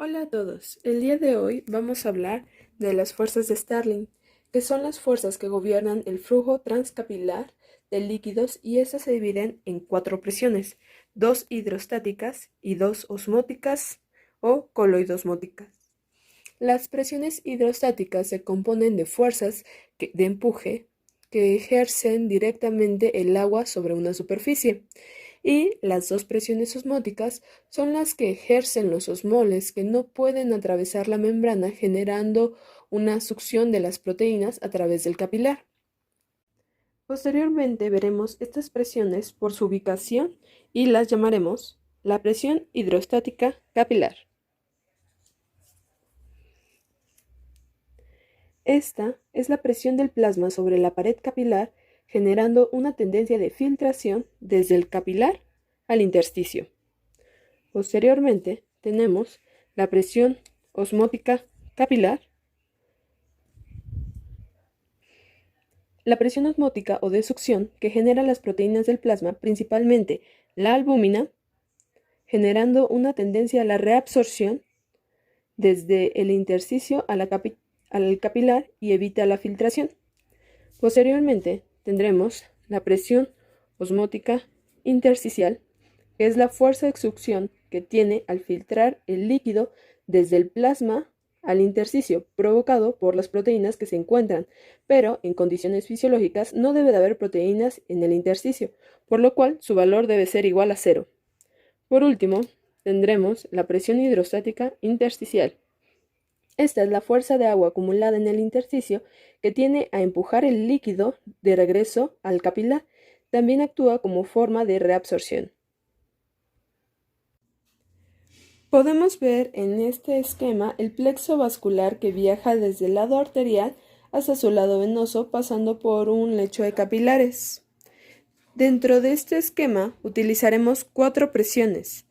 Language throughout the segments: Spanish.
Hola a todos, el día de hoy vamos a hablar de las fuerzas de Starling, que son las fuerzas que gobiernan el flujo transcapilar de líquidos y estas se dividen en 4 presiones, 2 hidrostáticas y 2 osmóticas o coloidosmóticas. Las presiones hidrostáticas se componen de fuerzas de empuje que ejercen directamente el agua sobre una superficie. Y las 2 presiones osmóticas son las que ejercen los osmoles que no pueden atravesar la membrana generando una succión de las proteínas a través del capilar. Posteriormente veremos estas presiones por su ubicación y las llamaremos la presión hidrostática capilar. Esta es la presión del plasma sobre la pared capilar generando una tendencia de filtración desde el capilar al intersticio. Posteriormente tenemos la presión osmótica capilar. La presión osmótica o de succión que genera las proteínas del plasma, principalmente la albúmina, generando una tendencia a la reabsorción desde el intersticio al capilar y evita la filtración. Posteriormente tendremos la presión osmótica intersticial, que es la fuerza de succión que tiene al filtrar el líquido desde el plasma al intersticio, provocado por las proteínas que se encuentran, pero en condiciones fisiológicas no debe de haber proteínas en el intersticio, por lo cual su valor debe ser igual a 0. Por último, tendremos la presión hidrostática intersticial. Esta es la fuerza de agua acumulada en el intersticio que tiene a empujar el líquido de regreso al capilar. También actúa como forma de reabsorción. Podemos ver en este esquema el plexo vascular que viaja desde el lado arterial hasta su lado venoso pasando por un lecho de capilares. Dentro de este esquema utilizaremos 4 presiones.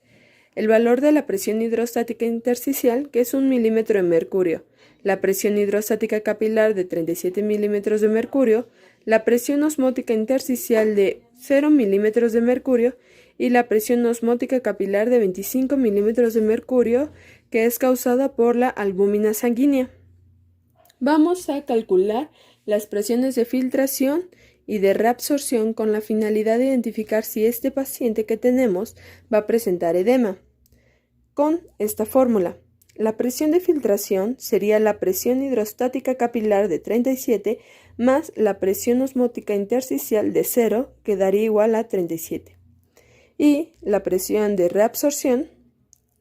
El valor de la presión hidrostática intersticial, que es 1 milímetro de mercurio, la presión hidrostática capilar de 37 milímetros de mercurio, la presión osmótica intersticial de 0 milímetros de mercurio y la presión osmótica capilar de 25 milímetros de mercurio, que es causada por la albúmina sanguínea. Vamos a calcular las presiones de filtración y de reabsorción con la finalidad de identificar si este paciente que tenemos va a presentar edema. Con esta fórmula, la presión de filtración sería la presión hidrostática capilar de 37 más la presión osmótica intersticial de 0, que daría igual a 37. Y la presión de reabsorción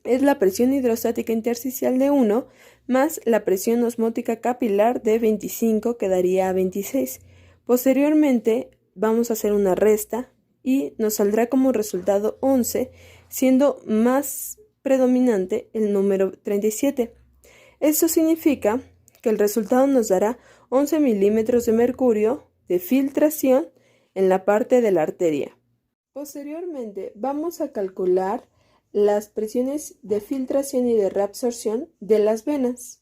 es la presión hidrostática intersticial de 1 más la presión osmótica capilar de 25, que daría a 26. Posteriormente vamos a hacer una resta y nos saldrá como resultado 11, siendo más predominante el número 37. Esto significa que el resultado nos dará 11 milímetros de mercurio de filtración en la parte de la arteria. Posteriormente vamos a calcular las presiones de filtración y de reabsorción de las venas,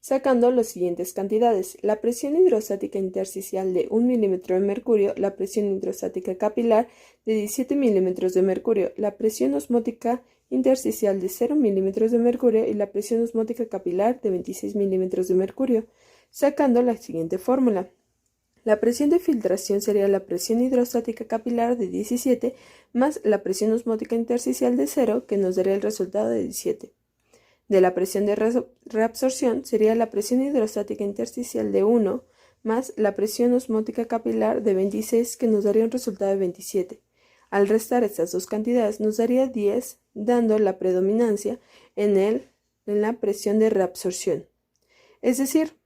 sacando las siguientes cantidades: la presión hidrostática intersticial de 1 milímetro de mercurio, la presión hidrostática capilar de 17 milímetros de mercurio, la presión osmótica intersticial de 0 milímetros de mercurio y la presión osmótica capilar de 26 milímetros de mercurio, sacando la siguiente fórmula. La presión de filtración sería la presión hidrostática capilar de 17 más la presión osmótica intersticial de 0, que nos daría el resultado de 17. De la presión de reabsorción sería la presión hidrostática intersticial de 1 más la presión osmótica capilar de 26, que nos daría un resultado de 27. Al restar estas dos cantidades nos daría 10, dando la predominancia en la presión de reabsorción. Es decir,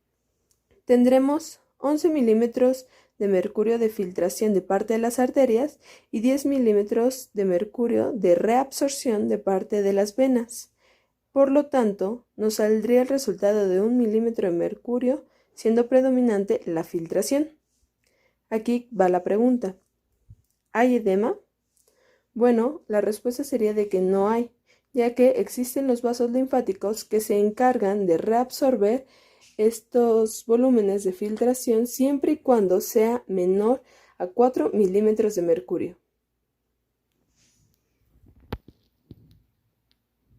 tendremos 11 milímetros de mercurio de filtración de parte de las arterias y 10 milímetros de mercurio de reabsorción de parte de las venas. Por lo tanto, nos saldría el resultado de 1 milímetro de mercurio, siendo predominante la filtración. Aquí va la pregunta: ¿hay edema? Bueno, la respuesta sería de que no hay, ya que existen los vasos linfáticos que se encargan de reabsorber estos volúmenes de filtración siempre y cuando sea menor a 4 milímetros de mercurio.